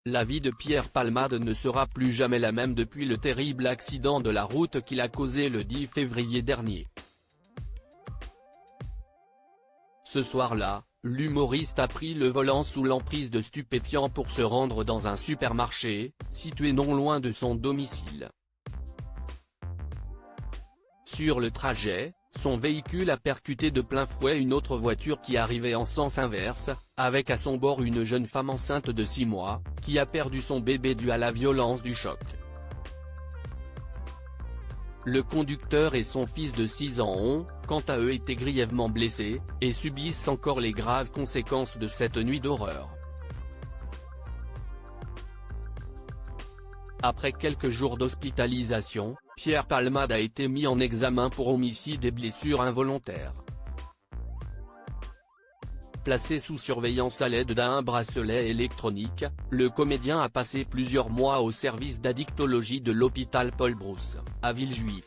La vie de Pierre Palmade ne sera plus jamais la même depuis le terrible accident de la route qu'il a causé le 10 février dernier. Ce soir-là, l'humoriste a pris le volant sous l'emprise de stupéfiants pour se rendre dans un supermarché, situé non loin de son domicile. Sur le trajet, son véhicule a percuté de plein fouet une autre voiture qui arrivait en sens inverse, avec à son bord une jeune femme enceinte de 6 mois, qui a perdu son bébé dû à la violence du choc. Le conducteur et son fils de 6 ans ont, quant à eux, été grièvement blessés, et subissent encore les graves conséquences de cette nuit d'horreur. Après quelques jours d'hospitalisation, Pierre Palmade a été mis en examen pour homicide et blessures involontaires. Placé sous surveillance à l'aide d'un bracelet électronique, le comédien a passé plusieurs mois au service d'addictologie de l'hôpital Paul Brousse, à Villejuif.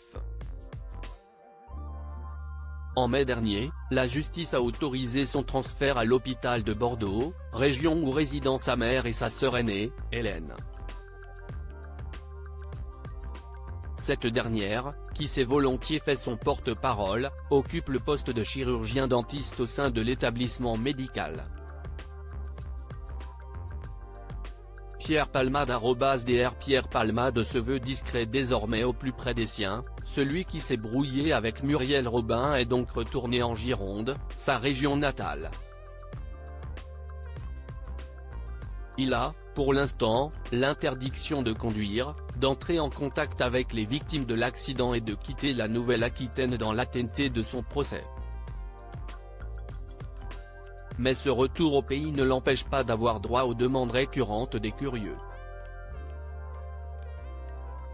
En mai dernier, la justice a autorisé son transfert à l'hôpital de Bordeaux, région où résident sa mère et sa sœur aînée, Hélène. Cette dernière, qui s'est volontiers fait son porte-parole, occupe le poste de chirurgien dentiste au sein de l'établissement médical. Pierre Palmade @Dr Pierre Palmade se veut discret désormais au plus près des siens, celui qui s'est brouillé avec Muriel Robin est donc retourné en Gironde, sa région natale. Il a, pour l'instant, l'interdiction de conduire, d'entrer en contact avec les victimes de l'accident et de quitter la Nouvelle-Aquitaine dans l'attente de son procès. Mais ce retour au pays ne l'empêche pas d'avoir droit aux demandes récurrentes des curieux.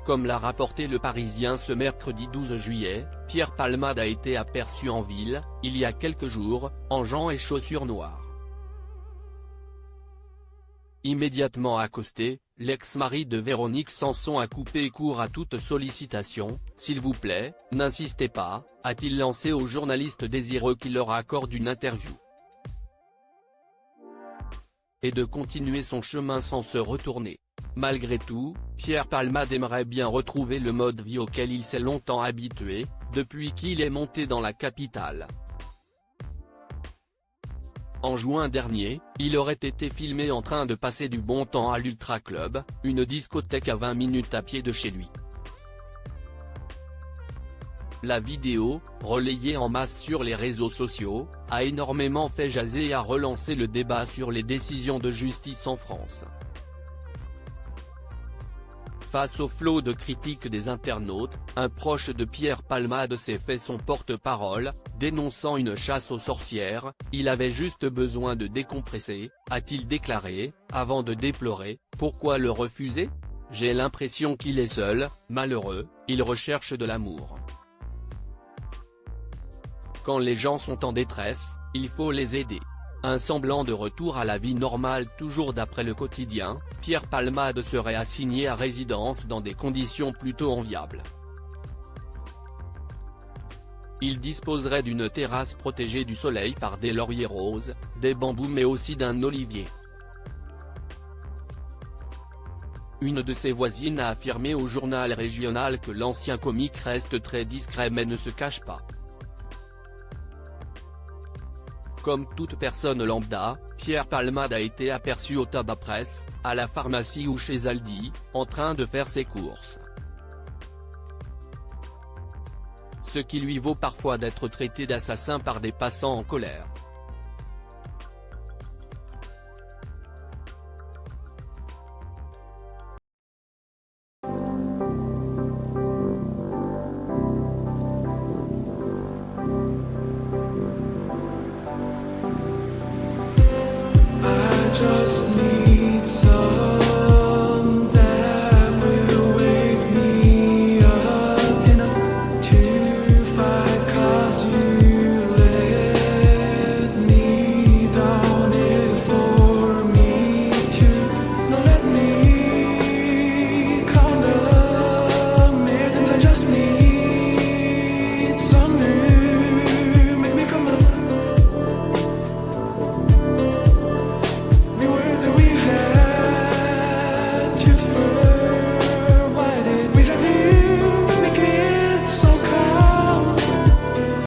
Comme l'a rapporté Le Parisien ce mercredi 12 juillet, Pierre Palmade a été aperçu en ville, il y a quelques jours, en gants et chaussures noires. Immédiatement accosté, l'ex-mari de Véronique Sanson a coupé court à toute sollicitation. « S'il vous plaît, n'insistez pas », a-t-il lancé aux journalistes désireux qui leur accordent une interview. Et de continuer son chemin sans se retourner. Malgré tout, Pierre Palmade aimerait bien retrouver le mode vie auquel il s'est longtemps habitué, depuis qu'il est monté dans la capitale. En juin dernier, il aurait été filmé en train de passer du bon temps à l'Ultra Club, une discothèque à 20 minutes à pied de chez lui. La vidéo, relayée en masse sur les réseaux sociaux, a énormément fait jaser et a relancé le débat sur les décisions de justice en France. Face au flot de critiques des internautes, un proche de Pierre Palmade s'est fait son porte-parole, dénonçant une chasse aux sorcières. « Il avait juste besoin de décompresser », a-t-il déclaré, avant de déplorer « Pourquoi le refuser ? J'ai l'impression qu'il est seul, malheureux, il recherche de l'amour. Quand les gens sont en détresse, il faut les aider. » Un semblant de retour à la vie normale. Toujours d'après Le Quotidien, Pierre Palmade serait assigné à résidence dans des conditions plutôt enviables. Il disposerait d'une terrasse protégée du soleil par des lauriers roses, des bambous mais aussi d'un olivier. Une de ses voisines a affirmé au journal régional que l'ancien comique reste très discret mais ne se cache pas. Comme toute personne lambda, Pierre Palmade a été aperçu au tabac presse, à la pharmacie ou chez Aldi, en train de faire ses courses. Ce qui lui vaut parfois d'être traité d'assassin par des passants en colère.